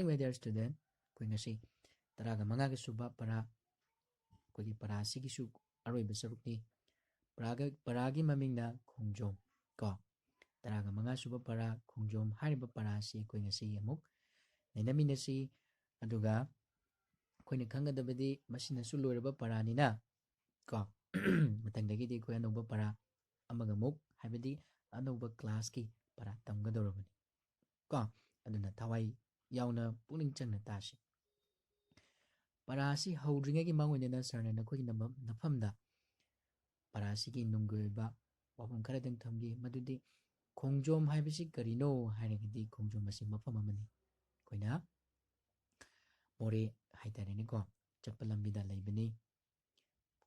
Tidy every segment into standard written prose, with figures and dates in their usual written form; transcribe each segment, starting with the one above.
morning, my dear student. Koi ngasi taraga manga suba para koi para sigi su aroi besaruk ni paragi maming na khongjom ko taraga manga suba para khongjom hariba para si koi ngasi amuk nainamina si aduga koi na khangadabadi masina su loiraba para ni na ko matangdagi di koi anoba para amaga muk habidi anoba class ki para tamgadorabani ko aduna thawai yauna puning changna tashi parasi hawdringai mangoinena sarna nakoi nafamda parasi ki nunggoiba wafam kharadang thamgi madudi khongjom haibisi karino hairagidi khongjom asi mafam amani koina more haitareni ko chappa lambida laibani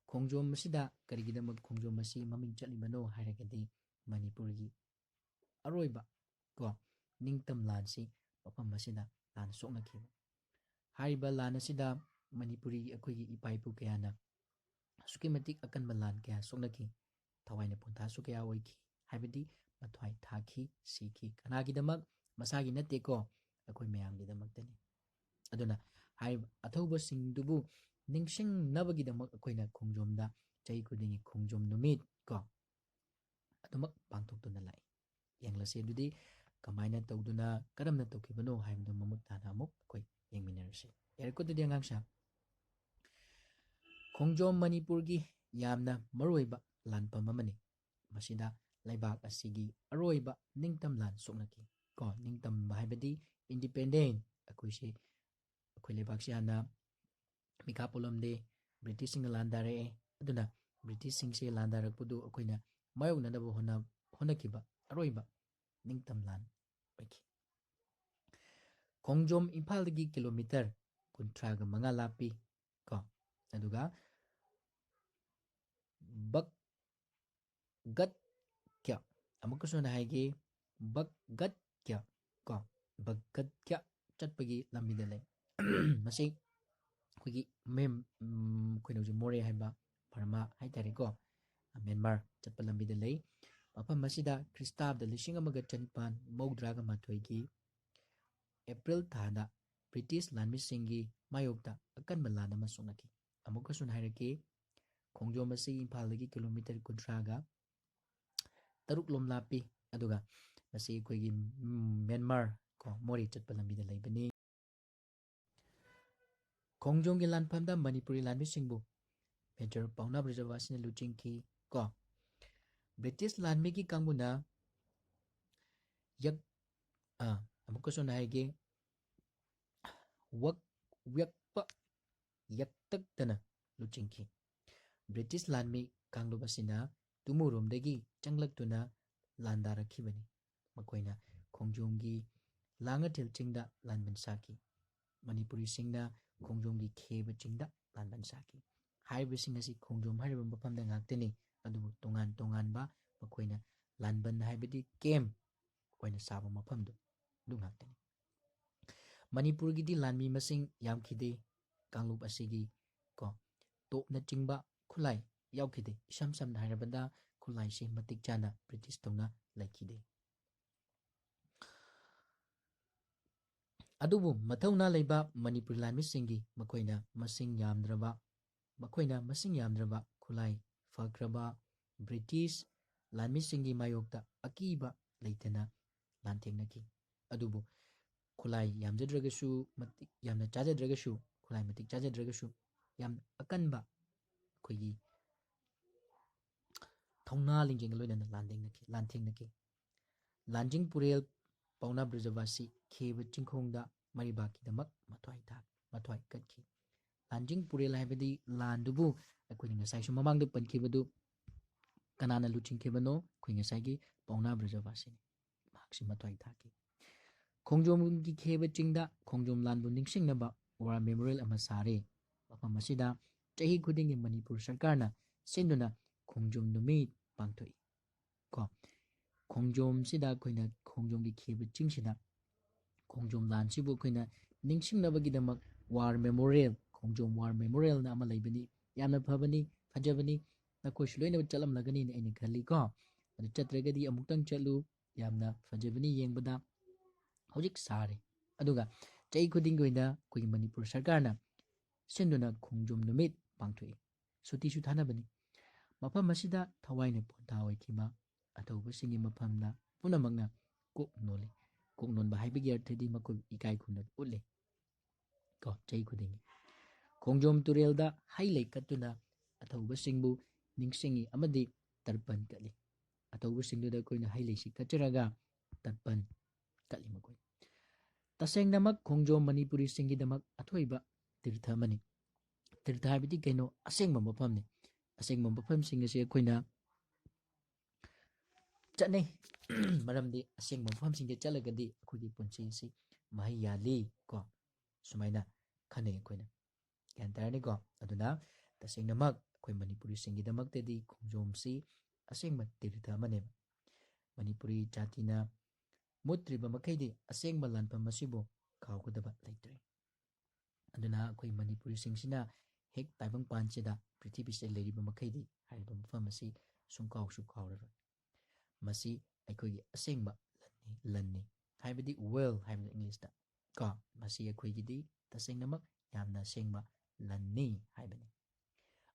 khongjom asida karigidamak khongjom asi maming chatlibano hairagidi manipurgi aroiba ko ningtam lansi mafam asida lan soknakiba hariba lan asida manipuri akoigi ipaipu kayana asuki matik akan balan kaya soknaki thawaina puntha su kaya oiki haibidi mathwai thaki siki kanagidamak masagi natte ko akoi mayamgidamak tani aduna hai athauba singdubu ningsing nabagidamak akoina khongjomda chai kudingi khongjom numit ko adumak pangthoktuna lai yanglase dudi kamaina tawduna karamna tawkibano haibdu mamut tana amuk akoi yengminarase yarkududi angangsa khongjom manipurgi yamna maroiba lanpam amani masida laibak asigi aroiba ningtam lan soknaki ko ningtam haibadi independent akoise akoi laibak siana mika polamde british sing landare aduna british sing se landarakpudu akoina mayokna nabu honakiba aroiba ningtam lan oiki khongjom imphaldagi kilometer 35 lapi ko aduga bak gat kya amukaso na haige bak gat kya ko bak gat kya chatpagi lambida lay masi khoi mem khoi noji more haiba parma haitare ko Myanmar chatpa lambida lay mafam masida kristab da lishing amaga chanipan maudraga mathoigi April thada British lanmi singi mayokta akan malana masonaki amukaso na hairake khongjom asi imphaldagi kilometer 30 taruk lom lapi aduga masi koigi Myanmar ko mori chatpa lambida laibani khongjom gi lanphamda manipuri lanmi singbu Major Pauna Brajavasina luchingki ko British lanmi ki kanguna yak amukaso na haige wak yakpa yaktak dana luchingki British lanmi kanglubasina tumurumdagi changlaktuna landarakibani makoina khongjomgi langathil chingda lanban saki manipuri singna khongjomgi kheba chingda lanban saki haiba sing asi khongjom hariba mafamda ngaktani adubu tongan tongan ba makoina lanban haibadi kem koina saba mafamdu du ngaktani manipurgi di lanmi masing yamkhide kanglup asigi ko topna chingba khulai yaukide isam samna hairabanda khulai se matik chana British tongna laikide adubu mathauna leiba manipur lanmi singi makoina masing yamdraba khulai fakraba British lanmi singi mayokta akiba leitana lantengnaki adubu khulai yamjadragasu matik yamna chajadragasu khulai matik chajadragasu yam akanba koigi thongna lingjing loinana lantengnaki lanjing purel Pauna Brajavasi kheba chingkhongda maribaki damak mathwai katki lanjing purel haibadi landubu akoi ngasai su mamangdu pankibadu kanana luchingkibano koi ngasai gi Pauna Brajavasi maksi mathwai thaki khongjom gi kheba chingda khongjom lanbu ningsingnaba war memorial ama sare mafam asida chahi khudingi Manipur sarkarna sinduna khongjom numit pangthoi ko khongjom sida koina khongjom gi kheba chingsida khongjom lan sibu koina ningsingnabagi damak war memorial khongjom war memorial na ama laibani yamna phabani phajabani nakoi shloina chalam lagani ne aini khali ko adu chatragadi amuktang chalu yamna phajabani yengbada hojik sare aduga ꯆꯍꯤ ꯈꯨꯗꯤꯡꯒꯤ ꯑꯣꯏꯅ ꯑꯩꯈꯣꯏꯒꯤ ꯃꯅꯤꯄꯨꯔ ꯁꯔꯀꯥꯔꯅ ꯁꯤꯟꯗꯨꯅ ꯈꯣꯡꯖꯣꯝ ꯅꯨꯃꯤꯠ ꯄꯥꯡꯊꯣꯛꯏ, ꯁꯨꯇꯤꯁꯨ ꯊꯥꯅꯕꯅꯤ꯫ ꯃꯐꯝ ꯑꯁꯤꯗ ꯊꯋꯥꯏꯅ ꯄꯣꯟꯊꯥ ꯑꯣꯏꯈꯤꯕ ꯑꯊꯧꯕꯁꯤꯡꯒꯤ ꯃꯐꯝꯗ ꯄꯨꯝꯅꯃꯛꯅ ꯀꯣꯛ ꯅꯣꯜꯂꯤ꯫ ꯀꯣꯛ ꯅꯣꯟꯕ ꯍꯥꯏꯕꯒꯤ ꯑꯔꯊꯗꯤ ꯃꯈꯣꯏꯕꯨ ꯏꯀꯥꯏ ꯈꯨꯝꯅꯕ ꯎꯠꯂꯤ ꯀꯣ ꯆꯍꯤ ꯈꯨꯗꯤꯡꯒꯤ ꯈꯣꯡꯖꯣꯝ ꯇꯨꯔꯦꯜꯗ ꯍꯩ ꯂꯩ ꯀꯠꯇꯨꯅ ꯑꯊꯧꯕꯁꯤꯡꯕꯨ ꯅꯤꯡꯁꯤꯡꯉꯤ ꯑꯃꯗꯤ ꯇꯔꯄꯟ ꯀꯠꯂꯤ꯫ ꯑꯊꯧꯕꯁꯤꯡꯗꯨꯗ ꯑꯩꯈꯣꯏꯅ ꯍꯩ ꯂꯩꯁꯤ ꯀꯠꯆꯔꯒ ꯇꯔꯄꯟ ꯀꯠꯂꯤ ꯃꯈꯣꯏ꯫ ꯇꯁꯦꯡꯅꯃꯛ ꯈꯣꯡꯖꯣꯝ ꯃꯅꯤꯄꯨꯔꯤꯁꯤꯡꯒꯤꯗꯃꯛ ꯑꯊꯣꯏꯕ ꯇꯤꯔꯊ ꯑꯃꯅꯤ꯫ ꯇꯤꯔꯊ ꯍꯥꯏꯕꯗꯤ ꯀꯩꯅꯣ? ꯑꯁꯦꯡꯕ ꯃꯐꯝꯅꯤ꯫ ꯑꯁꯦꯡꯕ ꯃꯐꯝꯁꯤꯡ ꯑꯁꯤ ꯑꯩꯈꯣꯏꯅ ꯆꯠꯅꯩ ꯃꯔꯝꯗꯤ ꯑꯁꯦꯡꯕ ꯃꯐꯝꯁꯤꯡꯗ ꯆꯠꯂꯒꯗꯤ ꯑꯩꯈꯣꯏꯒꯤ ꯄꯨꯟꯁꯤ ꯑꯁꯤ ꯃꯍꯩ ꯌꯥꯜꯂꯤ ꯀꯣ ꯁꯨꯃꯥꯏꯅ ꯈꯟꯅꯩ ꯑꯩꯈꯣꯏꯅ, ꯒ꯭ꯌꯥꯟ ꯇꯥꯔꯅꯤꯀꯣ꯫ ꯑꯗꯨꯅ ꯇꯁꯦꯡꯅꯃꯛ ꯑꯩꯈꯣꯏ ꯃꯅꯤꯄꯨꯔꯤꯁꯤꯡꯒꯤꯗꯃꯛꯇꯗꯤ ꯈꯣꯡꯖꯣꯝꯁꯤ ꯑꯁꯦꯡꯕ ꯇꯤꯔꯊ ꯑꯃꯅꯦꯕ꯫ ꯃꯅꯤꯄꯨꯔꯤ ꯖꯥꯇꯤꯅ ꯃꯨꯠꯇ꯭ꯔꯤꯕ ꯃꯈꯩꯗꯤ ꯑꯁꯦꯡꯕ ꯂꯥꯟꯐꯝ ꯑꯁꯤꯕꯨ ꯀꯥꯎꯒꯗꯕ ꯂꯩꯇ꯭ꯔꯦ꯫ ꯑꯗꯨꯅ ꯑꯩꯈꯣꯏ ꯃꯅꯤꯄꯨꯔꯤꯁꯤꯡꯁꯤꯅ ꯍꯦꯛ ꯇꯥꯏꯕꯪꯄꯥꯟꯁꯤꯗ ꯄ꯭ꯔꯤꯊꯤꯕꯤꯁꯤꯗ ꯂꯩꯔꯤꯕ ꯃꯈꯩꯗꯤ ꯍꯥꯏꯔꯤꯕ ꯃꯐꯝ ꯑꯁꯤ ꯁꯨꯡꯀꯥꯎꯁꯨ ꯀꯥꯎꯔꯔꯣꯏ꯫ ꯃꯁꯤ ꯑꯩꯈꯣꯏꯒꯤ ꯑꯁꯦꯡꯕ ꯂꯟꯅꯤ ꯍꯥꯏꯕꯗꯤ ꯋꯦꯜ ꯍꯥꯏꯕꯗ ꯏꯪꯂꯤꯁꯇ ꯀꯣ, ꯃꯁꯤ ꯑꯩꯈꯣꯏꯒꯤꯗꯤ ꯇꯁꯦꯡꯅꯃꯛ ꯌꯥꯝꯅ ꯑꯁꯦꯡꯕ ꯂꯟꯅꯤ ꯍꯥꯏꯕꯅꯤ꯫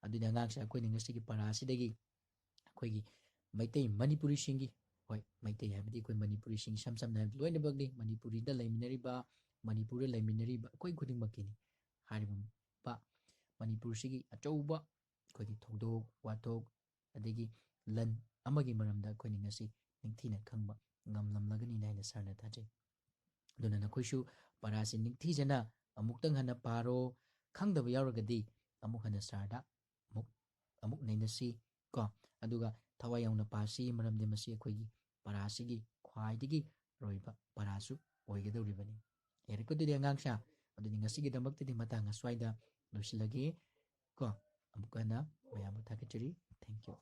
ꯑꯗꯨꯅ ꯑꯉꯥꯡꯁꯦ ꯑꯩꯈꯣꯏꯅ ꯉꯁꯤꯒꯤ ꯄꯔꯥ ꯑꯁꯤꯗꯒꯤ ꯑꯩꯈꯣꯏꯒꯤ ꯃꯩꯇꯩ ꯃꯅꯤꯄꯨꯔꯤꯁꯤꯡꯒꯤ, ꯍꯣꯏ ꯃꯩꯇꯩ ꯍꯥꯏꯕꯗꯤ ꯑꯩꯈꯣꯏ ꯃꯅꯤꯄꯨꯔꯤꯁꯤꯡ ꯏꯁꯝ ꯁꯝꯅ ꯍꯥꯏꯕꯗꯤ ꯂꯣꯏꯅꯃꯛꯅꯤ, ꯃꯅꯤꯄꯨꯔꯤꯗ ꯂꯩꯃꯤꯟꯅꯔꯤꯕ, ꯃꯅꯤꯄꯨꯔꯗ ꯂꯩꯃꯤꯟꯅꯔꯤꯕ ꯑꯩꯈꯣꯏ ꯈꯨꯗꯤꯡꯃꯛꯀꯤꯅꯤ꯫ ꯍꯥꯏꯔꯤꯕ ꯃꯅꯤꯄꯨꯔꯁꯤꯒꯤ ꯑꯆꯧꯕ ꯑꯩꯈꯣꯏꯒꯤ ꯊꯧꯗꯣꯛ ꯋꯥꯊꯣꯛ ꯑꯗꯒꯤ ꯂꯟ ꯑꯃꯒꯤ ꯃꯔꯝꯗ ꯑꯩꯈꯣꯏꯅ ꯉꯁꯤ ꯅꯤꯡꯊꯤꯅ ꯈꯪꯕ ꯉꯝꯂꯝꯂꯒꯅꯤꯅ ꯍꯥꯏꯅ ꯁꯥꯔꯅ ꯊꯥꯖꯩ꯫ ꯑꯗꯨꯅ ꯅꯈꯣꯏꯁꯨ ꯄꯔꯥꯁꯤ ꯅꯤꯡꯊꯤꯖꯅ ꯑꯃꯨꯛꯇꯪ ꯍꯟꯅ ꯄꯥꯔꯣ꯫ ꯈꯪꯗꯕ ꯌꯥꯎꯔꯒꯗꯤ ꯑꯃꯨꯛ ꯍꯟꯅ ꯁꯥꯔꯗ ꯑꯃꯨꯛ ꯅꯩꯅꯁꯤ ꯀꯣ, ꯑꯗꯨꯒ ꯊꯋꯥꯏ ꯌꯥꯎꯅ ꯄꯥꯁꯤ, ꯃꯔꯝꯗꯤ ꯃꯁꯤ ꯑꯩꯈꯣꯏꯒꯤ ꯄꯔꯥꯁꯤꯒꯤ ꯈ꯭ꯋꯥꯏꯗꯒꯤ ꯑꯔꯣꯏꯕ ꯄꯔꯥꯁꯨ ꯑꯣꯏꯒꯗꯧꯔꯤꯕꯅꯤ꯫ ꯌꯥꯔꯦꯀꯣ ꯑꯗꯨꯗꯤ ꯑꯉꯥꯡꯁꯥ? ꯑꯗꯨꯗꯤ ꯉꯁꯤꯒꯤꯗꯃꯛꯇꯗꯤ ꯃꯇꯥꯡ ꯑꯁ꯭ꯋꯥꯏꯗ ꯂꯣꯏꯁꯤꯜꯂꯒꯦ ꯀꯣ꯫ ꯑꯃꯨꯛ ꯍꯟꯅ ꯃꯌꯥꯝꯕꯨ ꯊꯥꯒꯠꯆꯔꯤ꯫ Thank you.